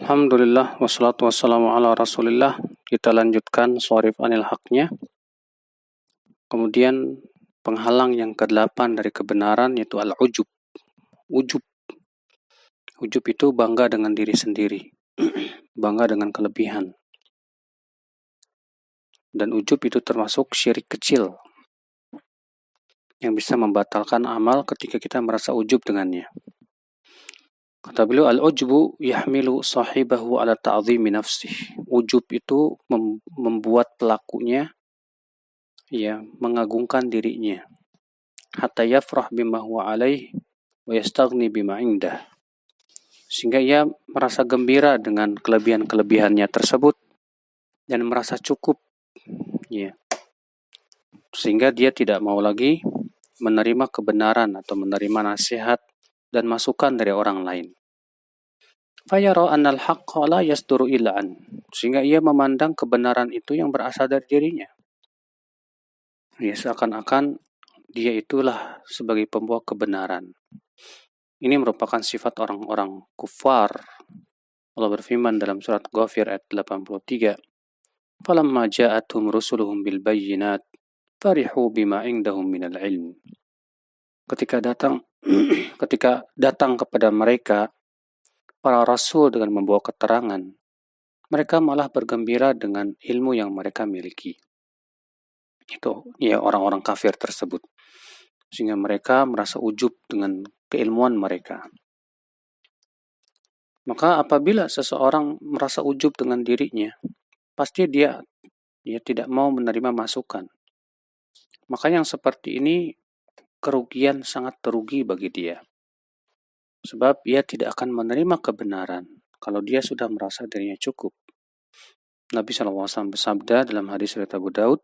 Alhamdulillah wassalatu wassalamu ala Rasulillah. Kita lanjutkan Sharif Anil Haqnya. Kemudian penghalang yang ke-8 dari kebenaran yaitu al-ujub. Ujub. Ujub itu bangga dengan diri sendiri. Bangga dengan kelebihan. Dan ujub itu termasuk syirik kecil yang bisa membatalkan amal ketika kita merasa ujub dengannya. Kata beliau, al-ujbu yahmilu sahibahu ala ta'zimi nafsih. Ujub itu membuat pelakunya mengagungkan dirinya. Hatta yafrah bima huwa alaih wa yastaghni bima indah. Sehingga ia merasa gembira dengan kelebihan-kelebihannya tersebut dan merasa cukup. Sehingga dia tidak mau lagi menerima kebenaran atau menerima nasihat dan masukan dari orang lain. Fayara annal haqqa la yasduru illa an. Sehingga ia memandang kebenaran itu yang berasal dari dirinya. Seakan-akan dia itulah sebagai pembawa kebenaran. Ini merupakan sifat orang-orang kufar. Allah berfirman dalam surat Ghafir ayat 83. Falamma ja'atuhum rusuluhum bil bayyinat farihu bima indahum minal ilm. Ketika datang kepada mereka para rasul dengan membawa keterangan, mereka malah bergembira dengan ilmu yang mereka miliki. Itu orang-orang kafir tersebut. Sehingga mereka merasa ujub dengan keilmuan mereka. Maka apabila seseorang merasa ujub dengan dirinya, pasti dia tidak mau menerima masukan. Maka yang seperti ini kerugian sangat terugi bagi dia. Sebab ia tidak akan menerima kebenaran kalau dia sudah merasa dirinya cukup. Nabi SAW bersabda dalam hadis riwayat Abu Daud,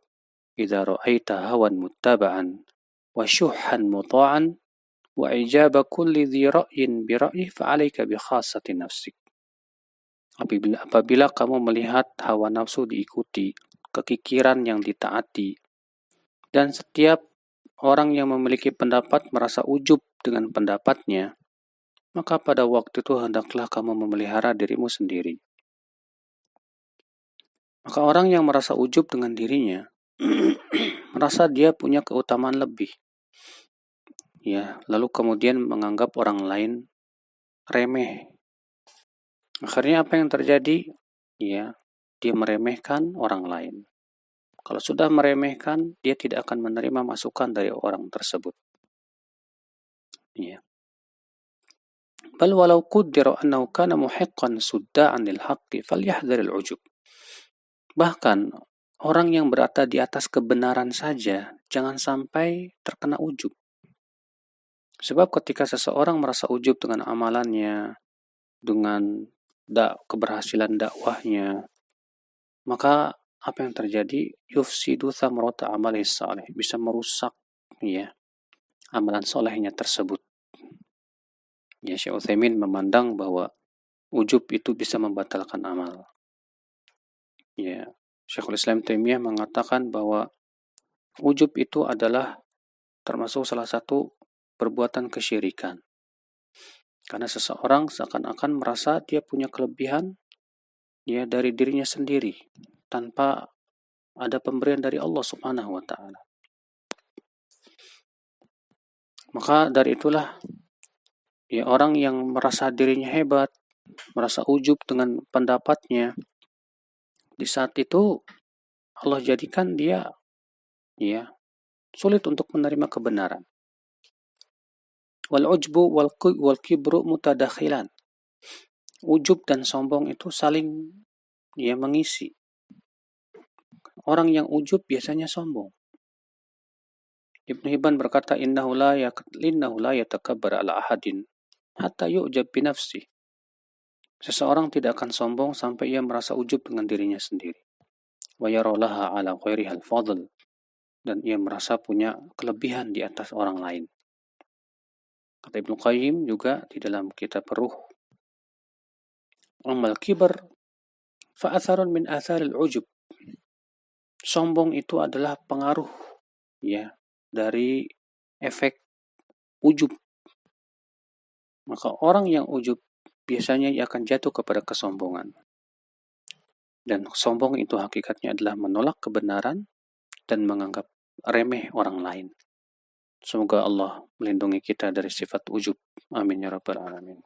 "Idza ra'aita hawan muttaba'an wa syuhhan muta'an wa ijaba kulli dhi ra'yin bi ra'yi fa'alaika bi khassati nafsik." Apabila kamu melihat hawa nafsu diikuti, kekikiran yang ditaati, dan setiap orang yang memiliki pendapat merasa ujub dengan pendapatnya, maka pada waktu itu hendaklah kamu memelihara dirimu sendiri. Maka orang yang merasa ujub dengan dirinya, merasa dia punya keutamaan lebih. Lalu kemudian menganggap orang lain remeh. Akhirnya apa yang terjadi? Dia meremehkan orang lain. Kalau sudah meremehkan, dia tidak akan menerima masukan dari orang tersebut. Bal walau qaddara annahu kana muhiqqan sudda'an lil haqqi falyahdhar al ujub. Bahkan orang yang berada di atas kebenaran saja jangan sampai terkena ujub. Sebab ketika seseorang merasa ujub dengan amalannya, dengan keberhasilan dakwahnya, maka apa yang terjadi? Yufsidu thamrata amalihi salih, bisa merusak amalan solehnya tersebut. Syekh Utsaimin memandang bahwa ujub itu bisa membatalkan amal. Syekhul Islam Taimiyah mengatakan bahwa ujub itu adalah termasuk salah satu perbuatan kesyirikan. Karena seseorang seakan-akan merasa dia punya kelebihan dari dirinya sendiri tanpa ada pemberian dari Allah Subhanahu wa taala. Maka dari itulah orang yang merasa dirinya hebat, merasa ujub dengan pendapatnya, di saat itu Allah jadikan dia sulit untuk menerima kebenaran. Wal ujbu wal kibru mutadakhilan. Ujub dan sombong itu saling mengisi. Orang yang ujub biasanya sombong. Ibnu Hibban berkata, innahu la yatakabbar ala ahadin hatta yu'jab bi nafsi. Seseorang tidak akan sombong sampai ia merasa ujub dengan dirinya sendiri. Wa yara laha ala ghairiha al-fadl. Dan ia merasa punya kelebihan di atas orang lain. Kata Ibnu Qayyim juga di dalam kitab Ruh, amal kibar fa'atharun min atharil ujub. Sombong itu adalah pengaruh dari efek ujub. Maka orang yang ujub biasanya ia akan jatuh kepada kesombongan. Dan sombong itu hakikatnya adalah menolak kebenaran dan menganggap remeh orang lain. Semoga Allah melindungi kita dari sifat ujub. Amin ya rabbal alamin.